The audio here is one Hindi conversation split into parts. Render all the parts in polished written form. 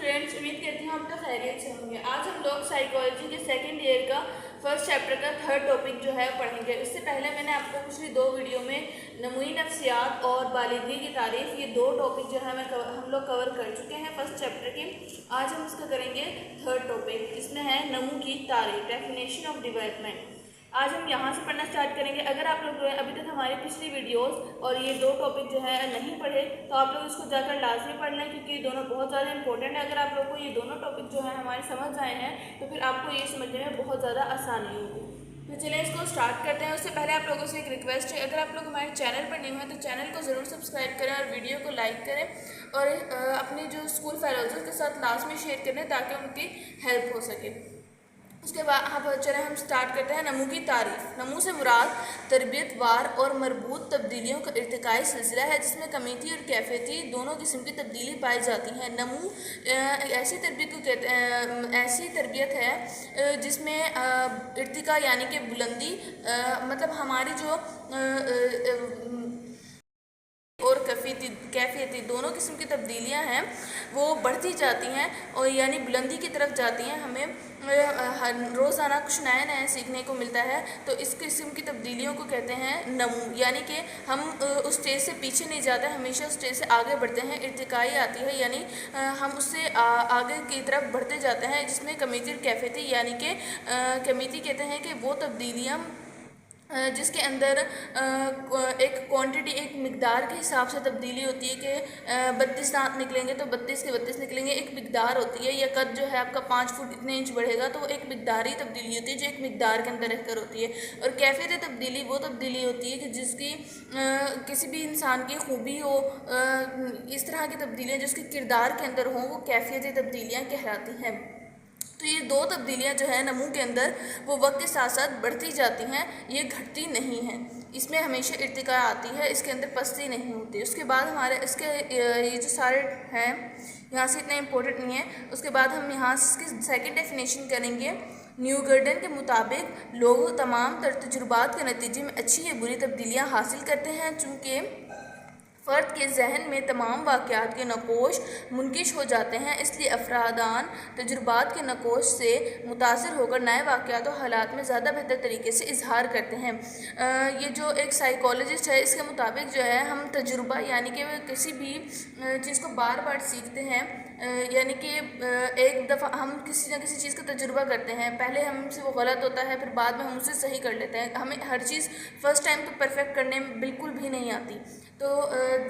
फ्रेंड्स, उम्मीद करती हूँ आप तो खैरियत से होंगे। आज हम लोग साइकोलॉजी के सेकंड ईयर का फर्स्ट चैप्टर का थर्ड टॉपिक जो है पढ़ेंगे। इससे पहले मैंने आपको पिछली दो वीडियो में नमूनी नफ्सियात और बालिगी की तारीफ, ये दो टॉपिक जो है हम लोग कवर कर चुके हैं फर्स्ट चैप्टर के। आज हम इसका करेंगे थर्ड टॉपिक, इसमें है नमू की तारीफ, डेफिनेशन ऑफ डेवलपमेंट। आज हम यहाँ से पढ़ना स्टार्ट करेंगे। अगर आप लोग अभी तक हमारी पिछली वीडियोस और ये दो टॉपिक जो है नहीं पढ़े तो आप लोग इसको जाकर लाजमी पढ़ लें, क्योंकि ये दोनों बहुत ज़्यादा इंपॉर्टेंट है। अगर आप लोग को ये दोनों टॉपिक जो है हमारे समझ आए हैं तो फिर आपको ये समझने में बहुत ज़्यादा आसानी होगी। तो चलिए इसको स्टार्ट करते हैं। उससे पहले आप लोगों से एक रिक्वेस्ट है, अगर आप लोग हमारे चैनल पर न्यू हैं तो चैनल को ज़रूर सब्सक्राइब करें और वीडियो को लाइक करें और अपने जो स्कूल फेलोज़ के साथ लाजमी शेयर करें ताकि उनकी हेल्प हो सके। उसके बाद अब चले हम स्टार्ट करते हैं नमू की तारीफ। नमू से मुराद तरबियत वार और मरबूत तब्दीलियों का इर्तिकाई सिलसिला है जिसमें कमीती और कैफियती दोनों किस्म की तब्दीली पाई जाती हैं। नमू ऐसी तरबियत को कहते हैं, ऐसी तरबियत है जिसमें इर्तिका यानी कि बुलंदी, मतलब हमारी जो और कैफियती दोनों किस्म की तब्दीलियां हैं वो बढ़ती जाती हैं और यानी बुलंदी की तरफ जाती हैं। हमें रोज़ाना कुछ नया नया सीखने को मिलता है, तो इस किस्म की तब्दीलियों को कहते हैं नमू। यानी कि हम उस स्टेज से पीछे नहीं जाते, हमेशा उस स्टेज से आगे बढ़ते हैं। इर्तिकाई आती है यानी हम उससे आगे की तरफ बढ़ते जाते हैं, जिसमें कमीती और कैफियती यानी कि कमीती कहते हैं कि वो तब्दीलियाँ जिसके अंदर एक क्वांटिटी, एक मिकदार के हिसाब से तब्दीली होती है कि 32 दांत निकलेंगे तो 32 के 32 निकलेंगे, एक मिकदार होती है। या कद जो है आपका 5 फुट इतने इंच बढ़ेगा तो एक मिकदारी तब्दीली होती है जो एक मिकदार के अंदर रहकर होती है। और कैफियत तब्दीली वो तब्दीली होती है कि जिसकी किसी भी इंसान की खूबी हो, इस तरह की तब्दीलियाँ जिसके किरदार के अंदर हों, वो कैफियत तब्दीलियाँ कहलाती हैं। तो ये दो तब्दीलियाँ जो है नमू के अंदर वो वक्त के साथ साथ बढ़ती जाती हैं, ये घटती नहीं हैं। इसमें हमेशा इर्तिका आती है, इसके अंदर पस्ती नहीं होती। उसके बाद हमारे इसके ये जो सारे हैं यहाँ से इतने इम्पोर्टेंट नहीं है। उसके बाद हम यहाँ से इसकी सेकंड डेफिनेशन करेंगे। न्यूगर्डन के मुताबिक लोग तमाम तजुर्बात के नतीजे में अच्छी या बुरी तब्दीलियाँ हासिल करते हैं, चूँकि फ़र्द के जहन में तमाम वाक़यात के नकोश मुनकिश हो जाते हैं, इसलिए अफरादान तजुर्बात के नकोश से मुतासर होकर नए वाक़यात और हालात में ज़्यादा बेहतर तरीके से इजहार करते हैं। ये जो एक साइकोलॉजिस्ट है, इसके मुताबिक जो है हम तजुर्बा यानी कि किसी भी चीज़ को बार बार सीखते हैं, यानी कि एक दफ़ा हम किसी न किसी चीज़ का तजुर्बा करते हैं, पहले हमसे वो गलत होता है, फिर बाद में हम उसे सही कर लेते हैं। हमें हर चीज़ फ़र्स्ट टाइम तो परफेक्ट करने में बिल्कुल भी नहीं आती। तो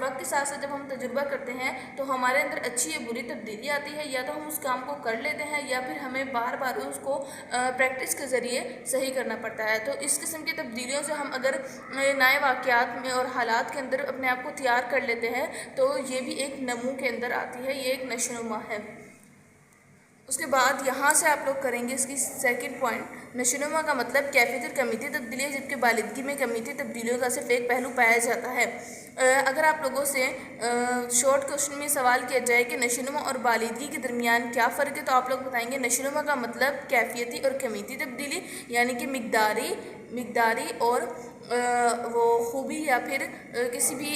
वक्त के साथ साथ जब हम तजुर्बा करते हैं तो हमारे अंदर अच्छी या बुरी तब्दीली आती है, या तो हम उस काम को कर लेते हैं या फिर हमें बार बार उसको प्रैक्टिस के ज़रिए सही करना पड़ता है। तो इस किस्म की तब्दीलियों से हम अगर नए वाक़यात में और हालात के अंदर अपने आप को तैयार कर लेते हैं तो ये भी एक नमू के अंदर आती है, ये एक नशोनुमा है। उसके बाद यहाँ से आप लोग करेंगे इसकी सेकंड पॉइंट। नशोनुमा का मतलब कैफियत और कमीती तब्दीली है, जबकि बालिदगी में कमीती तब्दीलियों का सिर्फ एक पहलू पाया जाता है। अगर आप लोगों से शॉर्ट क्वेश्चन में सवाल किया जाए कि नशोनुमा और बालिदगी के दरमियान क्या फ़र्क है, तो आप लोग बताएंगे नशोनुमा का मतलब कैफियती और कमीती तब्दीली यानी कि मिकदारी और वो खूबी या फिर किसी भी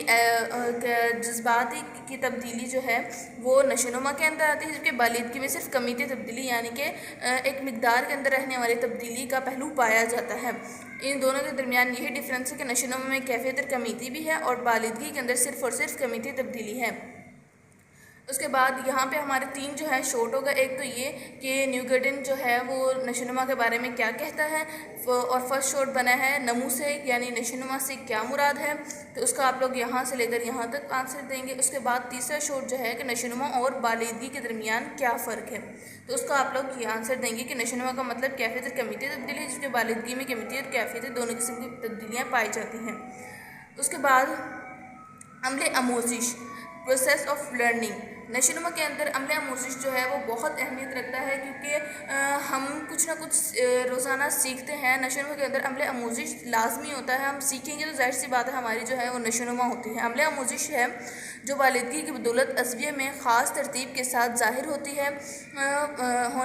जज्बाती की तब्दीली जो है वो नशोनुमा के अंदर आती है, जबकि बालिदगी में सिर्फ कमीती तब्दीली यानी कि एक मिकदार के अंदर रहने वाली तब्दीली का पहलू पाया जाता है। इन दोनों के दरमियान यही डिफरेंस है कि नशोनुमा में कैफियत और कमीती भी है और बालिदगी के अंदर सिर्फ और सिर्फ कमीती तब्दीली है। उसके बाद यहाँ पे हमारे तीन जो है शॉर्ट होगा। एक तो ये कि न्यूगर्डन जो है वो नशोनुमा के बारे में क्या कहता है, और फर्स्ट शॉर्ट बना है नमू से यानी नशोनुमा से क्या मुराद है, तो उसका आप लोग यहाँ से लेकर यहाँ तक आंसर देंगे। उसके बाद तीसरा शॉर्ट जो है कि नशोनुमा और बालिदगी के दरमियान क्या फ़र्क है, तो उसका आप लोग ये आंसर देंगे कि नशोनुमा का मतलब कैफियत और कमीती तब्दीली है, जिसके बालिदगी में कमीती और कैफियत दोनों किस्म की तब्दीलियाँ पाई जाती हैं। उसके बाद अमले आमोजिश, प्रोसेस ऑफ लर्निंग। नशोनुमा के अंदर अमले आमोजिश जो है वो बहुत अहमियत रखता है, क्योंकि हम कुछ ना कुछ रोज़ाना सीखते हैं। नशोनुमा के अंदर अमले आमोजिश लाजमी होता है, हम सीखेंगे तो जाहिर सी बात है हमारी जो है वो नशोनुमा होती है। अमले आमोजिश है जो बालिदगी की बदौलत अज़विया में ख़ास तरतीब के साथ ज़ाहिर होती है,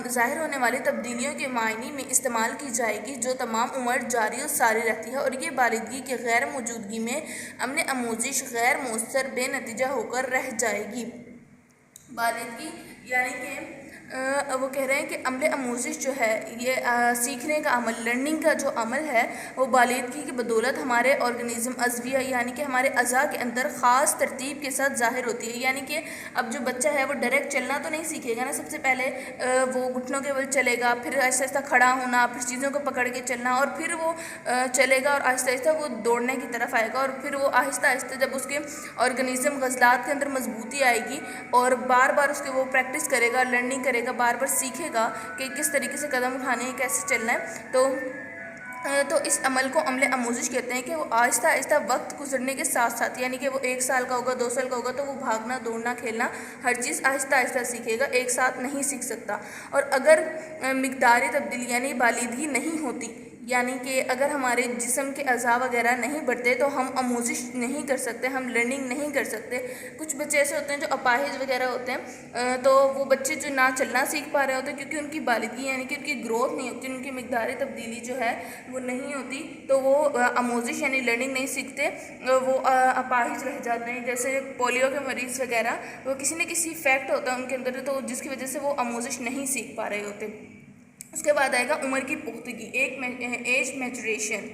ज़ाहिर होने वाली तब्दीलियों के मायने में इस्तेमाल की जाएगी, जो तमाम उम्र जारी और सारी रहती है, और ये बालिदगी की गैर मौजूदगी में अमले आमोजिश गैर मौसर बेनतीजा होकर रह जाएगी। बालिदगी यानी कि वो कह रहे हैं कि अमले आमोज़िश जो है ये सीखने का अमल, लर्निंग का जो अमल है वो बालिदगी की बदौलत हमारे ऑर्गेनिज़म अज़विया यानी कि हमारे अज़ा के अंदर ख़ास तरतीब के साथ ज़ाहिर होती है। यानी कि अब जो बच्चा है वो डायरेक्ट चलना तो नहीं सीखेगा ना, सबसे पहले वो घुटनों के बल चलेगा, फिर आहिस्ता आहिस्ता खड़ा होना, फिर चीज़ों को पकड़ के चलना, और फिर वो चलेगा और आहिस्ता आहिस्ता वो दौड़ने की तरफ आएगा, और फिर वो आहिस्ता आहिस्ता जब उसके ऑर्गेनिज़म गज़लात के अंदर मजबूती आएगी और बार बार उसके वो प्रैक्टिस करेगा, लर्निंग करेगा, बार बार सीखेगा कि किस तरीके से कदम उठाने हैं, कैसे चलना है, तो इस अमल को अमले आमोज़िश कहते हैं कि वो आहिस्ता आहिस्ता वक्त गुजरने के साथ साथ, यानी कि वो 1 साल का होगा, 2 साल का होगा, तो वो भागना, दौड़ना, खेलना हर चीज़ आहिस्ता आहिस्ता सीखेगा, एक साथ नहीं सीख सकता। और अगर मिक़दारी तब्दीली यानी बालिदगी नहीं होती, यानी कि अगर हमारे जिस्म के अज़ा वगैरह नहीं बढ़ते तो हम आमोज़िश नहीं कर सकते, हम लर्निंग नहीं कर सकते। कुछ बच्चे ऐसे होते हैं जो अपाहिज वगैरह होते हैं, तो वो बच्चे जो ना चलना सीख पा रहे होते हैं क्योंकि उनकी बालिदगी यानी कि उनकी ग्रोथ नहीं होती, उनकी मिक़दारी तब्दीली जो है वो नहीं होती, तो वो आमोज़िश यानी लर्निंग नहीं सीखते, वो अपाहिज रह जाते हैं। जैसे पोलियो के मरीज़ वगैरह, वो किसी न किसी फैक्ट होता है उनके अंदर, तो जिसकी वजह से वो आमोज़िश नहीं सीख पा रहे होते। उसके बाद आएगा उम्र की पुख्तगी, एज मैचुरेशन।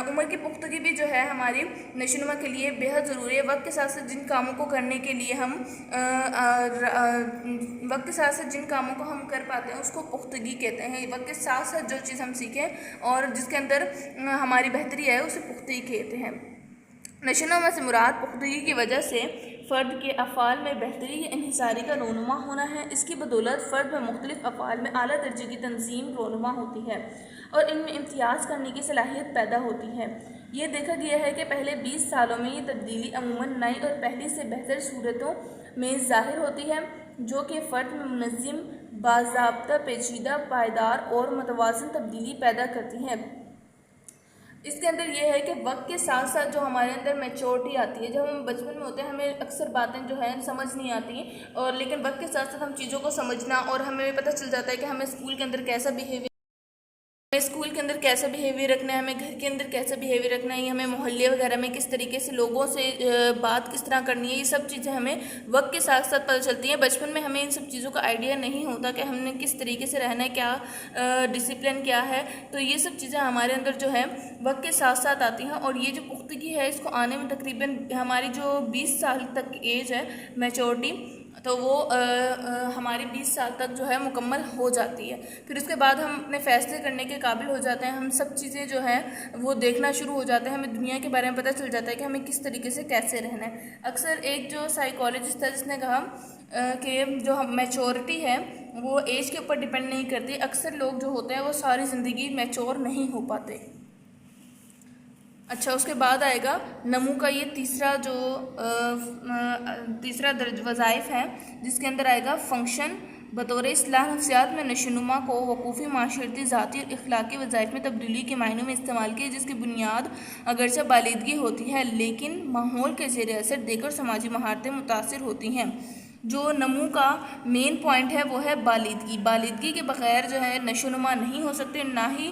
उम्र की पुख्तगी भी जो है हमारी नशोनुमा के लिए बेहद ज़रूरी है। वक्त के साथ साथ जिन कामों को करने के लिए हम वक्त के साथ साथ जिन कामों को हम कर पाते हैं उसको पुख्तगी कहते हैं। वक्त के साथ साथ जो चीज़ हम सीखें और जिसके अंदर हमारी बेहतरी है उसे पुख्तगी कहते हैं। नशोनुमा से मुराद पुख्तगी की वजह से फ़र्द के अफ़ाल में बेहतरी या इन्हिसारी का रोनुमा होना है। इसकी बदौलत फ़र्द में मुख्तलिफ़ अफ़ाल में आला दर्जे की तंजीम रोनुमा होती है और इनमें इम्तियाज़ करने की सलाहियत पैदा होती है। ये देखा गया है कि पहले 20 सालों में ये तब्दीली अमूमन नई और पहली से बेहतर सूरतों में ज़ाहिर होती है, जो कि फ़र्द में मुनज़्ज़म, बाज़ाब्ता, पेचीदा, पायदार और मुतवाज़िन तब्दीली पैदा करती है। इसके अंदर ये है कि वक्त के साथ साथ जो हमारे अंदर मैच्योरिटी आती है, जब हम बचपन में होते हैं हमें अक्सर बातें जो है समझ नहीं आती, और लेकिन वक्त के साथ साथ हम चीज़ों को समझना और हमें पता चल जाता है कि हमें स्कूल के अंदर कैसा बिहेवियर, हमें स्कूल के अंदर कैसा बिहेवियर रखना है, हमें घर के अंदर कैसा बिहेवियर रखना है, हमें मोहल्ले वगैरह में किस तरीके से लोगों से बात किस तरह करनी है, ये सब चीज़ें हमें वक्त के साथ साथ पता चलती हैं। बचपन में हमें इन सब चीज़ों का आइडिया नहीं होता कि हमने किस तरीके से रहना है, क्या डिसिप्लिन क्या है, तो ये सब चीज़ें हमारे अंदर जो है वक्त के साथ साथ आती हैं। और ये जो पुख्तगी है इसको आने में तकरीबन हमारी जो 20 साल तक एज है मैच्योरिटी, तो वो हमारे 20 साल तक जो है मुकम्मल हो जाती है। फिर उसके बाद हम अपने फ़ैसले करने के काबिल हो जाते हैं, हम सब चीज़ें जो हैं वो देखना शुरू हो जाते हैं, हमें दुनिया के बारे में पता चल जाता है कि हमें किस तरीके से कैसे रहना है। अक्सर एक जो साइकोलॉजिस्ट था जिसने कहा कि जो हम मैच्योरिटी है वो एज के ऊपर डिपेंड नहीं करती, अक्सर लोग जो होते हैं वो सारी ज़िंदगी मैच्योर नहीं हो पाते। अच्छा, उसके बाद आएगा नमू का ये तीसरा जो तीसरा दर्ज वज़ाइफ है, जिसके अंदर आएगा फंक्शन बतौर इस्लाह नफ्सियात में नशोनुमा को वकूफ़ी माशरती ज़ाती और इखलाकी वज़ाइफ में तब्दीली के मायनों में इस्तेमाल किया, जिसकी बुनियाद अगरचे बालिदगी होती है लेकिन माहौल के ज़ेर असर देकर समाजी महारतें मुतासिर होती हैं। जो नमू का मेन पॉइंट है वो है बालिदगी। बालिदगी के बग़ैर जो है नशोनुमा नहीं हो सकती, ना ही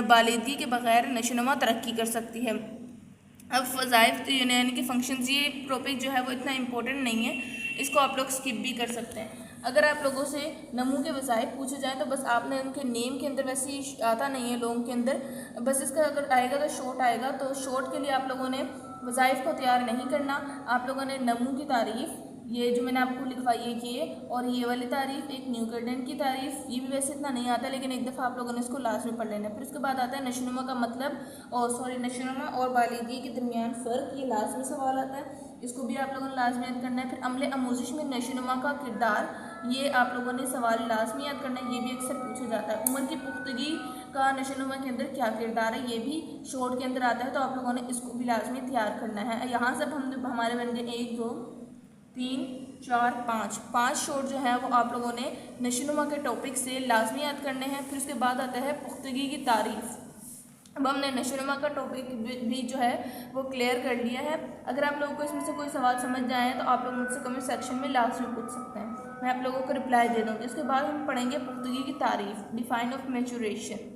बालिदगी के बग़ैर नशोनुमा तरक्की कर सकती है। अब वज़ाइफ यानी कि फंक्शंस, ये टॉपिक जो है वो इतना इम्पोर्टेंट नहीं है, इसको आप लोग स्किप भी कर सकते हैं। अगर आप लोगों से नमू के वज़ाइफ पूछे जाएँ तो बस आपने उनके नेम के अंदर, वैसे ही आता नहीं है लोगों के अंदर, बस इसका अगर आएगा तो शॉर्ट आएगा, तो शॉर्ट के लिए आप लोगों ने वज़ाइफ को तैयार नहीं करना, आप लोगों ने नमू की तारीफ़, ये जो मैंने आपको लिखवाई है ये, और ये वाली तारीफ़, एक न्यूटन की तारीफ़, ये भी वैसे इतना नहीं आता लेकिन एक दफ़ा आप लोगों ने इसको लास्ट में पढ़ लेना। फिर उसके बाद आता है नशोनुमा का मतलब, और नशोनुमा और बालिदगी के दरमियान फ़र्क, ये लास्ट में सवाल आता है, इसको भी आप लोगों ने लाजमी याद करना है। फिर अमले आमोज़िश में नशोनुमा का किरदार, ये आप लोगों ने सवाल लाजमी याद करना है, ये भी अक्सर पूछा जाता है। उम्र की पुख्तगी का नशोनुमा के अंदर क्या किरदार है, ये भी शॉर्ट के अंदर आता है, तो आप लोगों ने इसको भी लाजमी तैयार करना है। यहाँ से हमारे बन गए 1 2 3 4 5 शॉर्ट जो है वो आप लोगों ने नशोनुमा के टॉपिक से लाजमी याद करने हैं। फिर उसके बाद आता है पुख्तगी की तारीफ़। अब हमने नशोनुमा का टॉपिक भी जो है वो क्लियर कर लिया है। अगर आप लोगों को इसमें से कोई सवाल समझ जाए तो आप लोग मुझसे कमेंट सेक्शन में लास्ट में पूछ सकते हैं, मैं आप लोगों को रिप्लाई दे दूँगी। उसके बाद हम पढ़ेंगे पुख्तगी की तारीफ़, डिफाइन ऑफ मैच्योरेशन।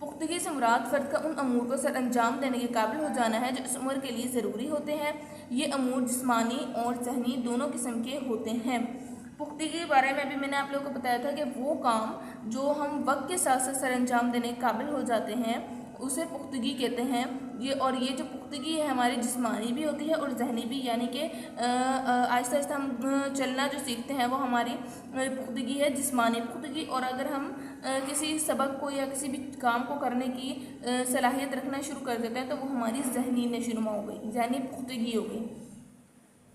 पुख्तगी से मुराद फ़र्द का उन अमूर को सर अंजाम देने के काबिल हो जाना है जो इस उम्र के लिए ज़रूरी होते हैं। ये अमूर जिस्मानी और ज़हनी दोनों किस्म के होते हैं। पुख्तगी के बारे में अभी मैंने आप लोगों को बताया था कि वो काम जो हम वक्त के साथ साथ सर अंजाम देने के काबिल हो जाते हैं उसे पुख्तगी कहते हैं। ये जो पुख्तगी है हमारी जिस्मानी भी होती है और जहनी भी, यानी कि आहिस्ता आहिस्ता हम चलना जो सीखते हैं वो हमारी पुख्तगी है, जिस्मानी पुख्तगी। और अगर हम किसी सबक को या किसी भी काम को करने की सलाहियत रखना शुरू कर देते हैं तो वो हमारी जहनी नशोनुमा हो गई, जहनी पुख्तगी हो गई।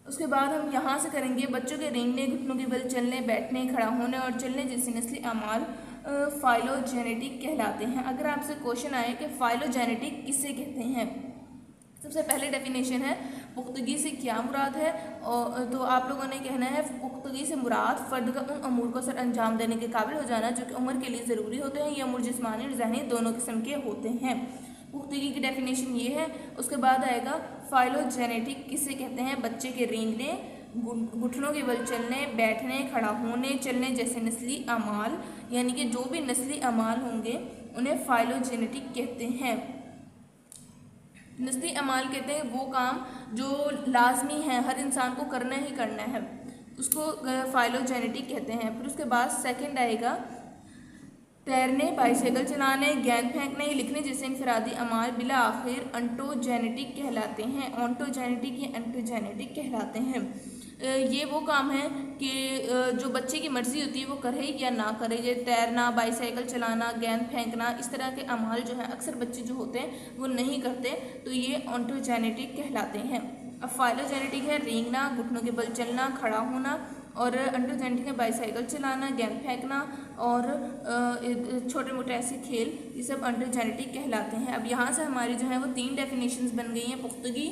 उसके बाद हम यहाँ से करेंगे बच्चों के रेंगने, घुटनों के बल चलने, बैठने, खड़ा होने और चलने जैसे नस्ली अमाल फाइलोजेनेटिक कहलाते हैं। अगर आपसे क्वेश्चन आए कि फाइलोजेनेटिक किसे कहते हैं, सबसे पहले डेफिनेशन है पुख्तगी से क्या मुराद है, और तो आप लोगों ने कहना है पुख्तगी से मुराद फ़र्द का उन अमूर को सर अंजाम देने के काबिल हो जाना जो कि उम्र के लिए ज़रूरी होते हैं। ये अमूर जिस्मानी और ज़हनी दोनों किस्म के होते हैं। पुख्तगी की डेफिनेशन ये है। उसके बाद आएगा फाइलोजेनेटिक किसे कहते हैं, बच्चे के रेंगने, घुटनों के बल चलने, बैठने, खड़ा होने, चलने जैसे नस्ली अमाल, यानी कि जो भी नस्ली अमाल होंगे उन्हें फाइलोजेनेटिक कहते हैं। नस्ली अमाल कहते हैं वो काम जो लाजमी है, हर इंसान को करना ही करना है, उसको फाइलोजेनेटिक कहते हैं। फिर उसके बाद सेकंड आएगा तैरने, बाइसाइकिल चलाने, गेंद फेंकने, लिखने जैसे इनफरादी अमाल बिला आखिर ऑन्टोजेनेटिक कहलाते हैं। ऑन्टोजेनेटिक या एंटोजेनेटिक कहलाते हैं। ये वो काम है कि जो बच्चे की मर्ज़ी होती है वो करे या ना करे। ये तैरना, बाइसाइकिल चलाना, गेंद फेंकना, इस तरह के अमाल जो है अक्सर बच्चे जो होते हैं वो नहीं करते, तो ये ऑन्टोजेनेटिक कहलाते हैं। अब फाइलोजेनेटिक है रेंगना, घुटनों के बल चलना, खड़ा होना, और एंटोजेनेटिक है बाइसाइकिल चलाना, गेंद फेंकना और छोटे मोटे ऐसे खेल, ये सब एंटोजेनेटिक कहलाते हैं। अब यहाँ से हमारी जो है वो 3 डेफिनेशंस बन गई हैं पुख्तगी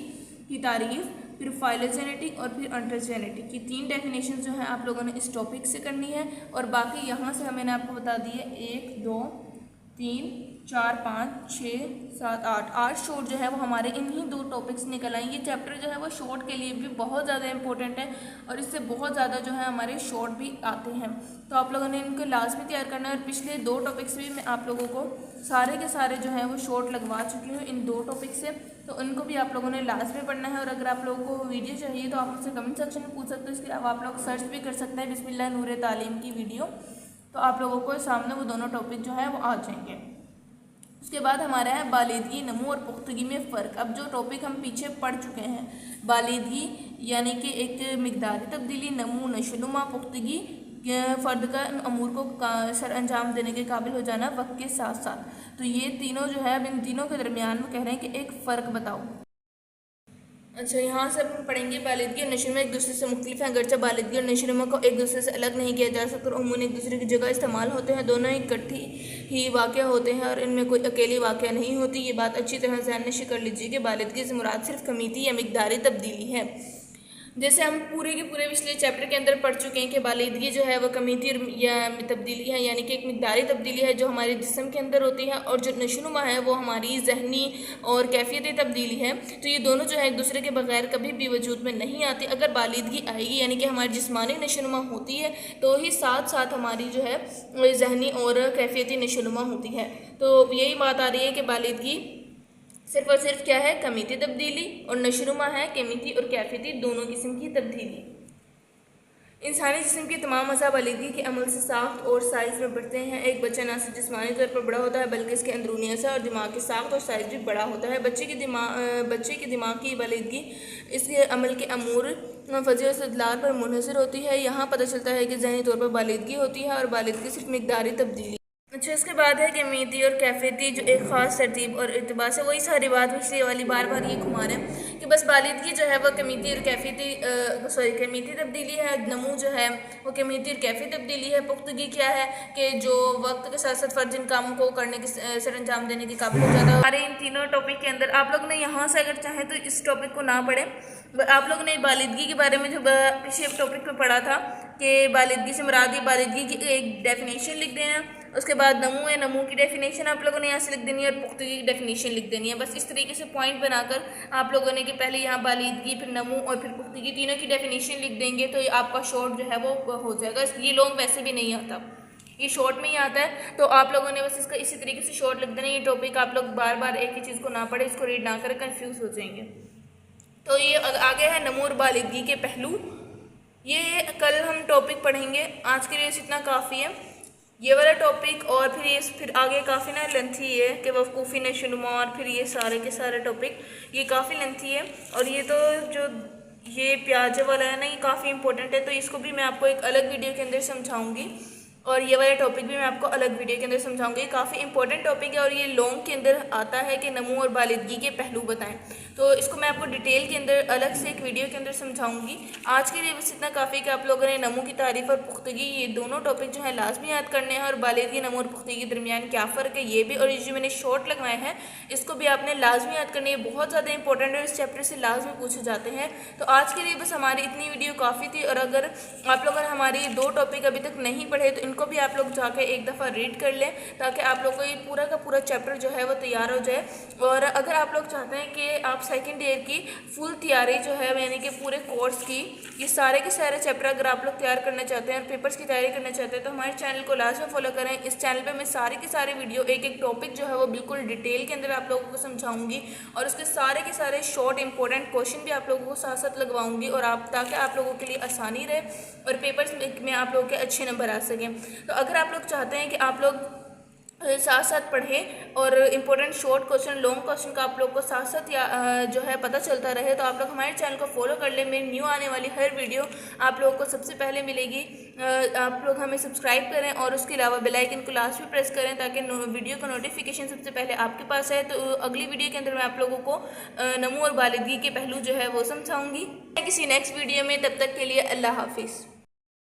की तारीफ़, फिर फाइलोजेनेटिक और फिर एंटोजेनेटिक की 3 डेफिनेशन जो है आप लोगों ने इस टॉपिक से करनी है। और बाकी यहाँ से मैंने आपको बता दी है 1 2 3 4 5 6 7 8 शॉर्ट जो है वो हमारे इन्हीं 2 टॉपिक्स निकल आएंगे। ये चैप्टर जो है वो शॉर्ट के लिए भी बहुत ज़्यादा इंपॉर्टेंट है और इससे बहुत ज़्यादा जो है हमारे शॉर्ट भी आते हैं, तो आप लोगों ने इनको लाजमी तैयार करना है। और पिछले 2 टॉपिक्स भी मैं आप लोगों को सारे के सारे जो है वो शॉर्ट लगवा चुकी हूँ इन 2 टॉपिक से, तो उनको भी आप लोगों ने लाजमी पढ़ना है। और अगर आप लोगों को वीडियो चाहिए तो आप मुझसे कमेंट सेक्शन में पूछ सकते हो, इसके अलावा आप लोग सर्च भी कर सकते हैं बिस्मिल्लाह नूर तालीम की वीडियो, तो आप लोगों को सामने वो दोनों टॉपिक जो है वो आ जाएंगे। उसके बाद हमारा है बालिदगी, नमू और पुख्तगी में फ़र्क। अब जो टॉपिक हम पीछे पढ़ चुके हैं, बालिदगी यानी कि एक मिकदारी तब्दीली, नमू नशोनुमा, पुख्तगी फ़र्द का अमूर को सर अंजाम देने के काबिल हो जाना वक्त के साथ साथ। तो ये तीनों जो है अब इन तीनों के दरमियान में कह रहे हैं कि एक फ़र्क बताओ। अच्छा, यहाँ से हम पढ़ेंगे बालिदगी और नशोनुमा एक दूसरे से मुख्तलिफ हैं, अगरचे बालिदगी और नशोनुमा को एक दूसरे से अलग नहीं किया जा सकता और उमूमन एक दूसरे की जगह इस्तेमाल होते हैं। दोनों इकट्ठी ही वाक़या होते हैं और इनमें कोई अकेली वाक़या नहीं होती। ये बात अच्छी तरह ज़हन नशी कर लीजिए कि बालिदगी से मुराद सिर्फ कमीती या मिकदारी तब्दीली है। जैसे हम पूरे के पूरे पिछले चैप्टर के अंदर पढ़ चुके हैं कि बालिदगी जो है वह कमीती या तब्दीली है, यानी कि एक मिकदारी तब्दीली है जो हमारे जिस्म के अंदर होती है, और जो नशोनुमा है वो हमारी जहनी और कैफियती तब्दीली है। तो ये दोनों जो है एक दूसरे के बगैर कभी भी वजूद में नहीं आती। अगर बालिदगी आएगी यानी कि हमारी जिस्मानी नशोनुमा होती है तो ही साथ साथ हमारी जो है जहनी और कैफियती नशोनुमा होती है। तो यही बात आ रही है कि बालिदगी सिर्फ और सिर्फ क्या है, कमीती तब्दीली, और नशोनुमा है कमीती और कैफियती दोनों किस्म की तब्दीली। इंसानी जिस्म के तमाम अज़ा बालिदगी के अमल से साख्त और साइज़ में बढ़ते हैं। एक बच्चा न सिर्फ जिस्मानी तौर पर बड़ा होता है बल्कि इसके अंदरूनी अज़ा और दिमाग की साख्त और साइज़ भी बड़ा होता है। बच्चे के दिमाग की बालिदगी इसके अमल के अमूर फजी और इस्तदलाल पर मुनहसर होती है। यहाँ पता चलता है कि ज़हनी तौर पर बालिदगी होती है और बालिदगी सिर्फ मिकदारी तब्दीली। अच्छा, इसके बाद है कमीती और कैफियती, जो एक ख़ास तरतीब और इतबार से वही सारी बात पिछली वाली बार ये घुमा रहे हैं कि बस बालिदगी जो है वह कमीती और कैफियती कमीती तब्दीली है, नमू जो है वो कमीती और कैफी तब्दीली है। पुख्तगी क्या है कि जो वक्त के साथ साथ फ़र्ज इन कामों को करने के सर अंजाम देने के काबिल हो जाता है। हमारे इन तीनों टॉपिक के अंदर आप लोग ने यहाँ से अगर चाहें तो इस टॉपिक को ना पढ़ें, आप लोगों ने बालिदगी के बारे में जो पिछले टॉपिक पे पढ़ा था कि बालिदगी से मुराद बालिदगी की एक डेफिनेशन लिख देना, उसके बाद नमू है, नमू की डेफिनेशन आप लोगों ने यहाँ से लिख देनी है और पुख्तगी की डेफिनेशन लिख देनी है। बस इस तरीके से पॉइंट बनाकर आप लोगों ने कि पहले यहाँ बालिदगी, फिर नमू और फिर पुख्तगी तीनों की डेफिनेशन लिख देंगे तो ये आपका शॉर्ट जो है वो हो जाएगा। ये लॉन्ग वैसे भी नहीं आता, ये शॉर्ट में ही आता है, तो आप लोगों ने बस इसका इसी तरीके से शॉर्ट लिख देना। ये टॉपिक आप लोग बार बार एक ही चीज़ को ना पढ़े, इसको रीड ना करें, कन्फ्यूज़ हो जाएंगे। तो ये आगे है नमो और बालिदगी के पहलू। ये कल हम टॉपिक पढ़ेंगे, आज के लिए इतना काफ़ी है ये वाला टॉपिक। और फिर आगे काफ़ी ना लेंथी है कि वफ़कूफ़ी नशोनुमा, और फिर ये सारे के सारे टॉपिक ये काफ़ी लेंथी है। और ये तो जो ये प्याज वाला है ना, ये काफ़ी इंपॉर्टेंट है, तो इसको भी मैं आपको एक अलग वीडियो के अंदर समझाऊंगी। और ये वाला टॉपिक भी मैं आपको अलग वीडियो के अंदर समझाऊंगी। काफ़ी इंपॉर्टेंट टॉपिक है और ये लॉन्ग के अंदर आता है कि नमो और बालिदगी के पहलू बताएं, तो इसको मैं आपको डिटेल के अंदर अलग से एक वीडियो के अंदर समझाऊंगी। आज के लिए बस इतना काफ़ी कि आप लोगों ने नमो की तारीफ और पुख्तगी ये दोनों टॉपिक जो है लाजमी याद करने हैं, और बालिदगी नमो और पुख्तगी के दरमियान क्या फ़र्क है ये भी, और ये जो मैंने शॉर्ट लगवाए हैं इसको भी आपने लाजमी याद करनी है। बहुत ज़्यादा इंपॉर्टेंट है, इस चैप्टर से लाजमी पूछे जाते हैं। तो आज के लिए बस हमारी इतनी वीडियो काफ़ी थी। और अगर आप लोग हमारी 2 टॉपिक अभी तक नहीं पढ़े तो इनको भी आप लोग जाके एक दफ़ा रीड कर लें, ताकि आप लोग को ये पूरा का पूरा चैप्टर जो है वो तैयार हो जाए। और अगर आप लोग चाहते हैं कि आप सेकंड ईयर की फुल तैयारी जो है, यानी कि पूरे कोर्स की ये सारे के सारे चैप्टर अगर आप लोग तैयार करना चाहते हैं और पेपर्स की तैयारी करना चाहते हैं, तो हमारे चैनल को लाजमी फॉलो करें। इस चैनल पे मैं सारे के सारे वीडियो एक एक टॉपिक जो है वो बिल्कुल डिटेल के अंदर आप लोगों को समझाऊंगी, और उसके सारे के सारे शॉर्ट इंपॉर्टेंट क्वेश्चन भी आप लोगों को साथ साथ लगवाऊंगी, और ताकि आप लोगों के लिए आसानी रहे और पेपर्स में आप लोगों के अच्छे नंबर आ सकें। तो अगर आप लोग चाहते हैं कि आप लोग साथ साथ पढ़ें और important short question long question का आप लोग को साथ साथ जो है पता चलता रहे, तो आप लोग हमारे चैनल को फॉलो कर लें। मेरी न्यू आने वाली हर वीडियो आप लोगों को सबसे पहले मिलेगी। आप लोग हमें सब्सक्राइब करें और उसके अलावा बेल आइकन को लास्ट में प्रेस करें, ताकि वीडियो का नोटिफिकेशन सबसे पहले आपके पास है। तो अगली वीडियो के अंदर मैं आप लोगों को नमो और बालिदगी के पहलू जो है वो समझाऊंगी किसी नेक्स्ट वीडियो में। तब तक के लिए अल्लाह हाफिज़।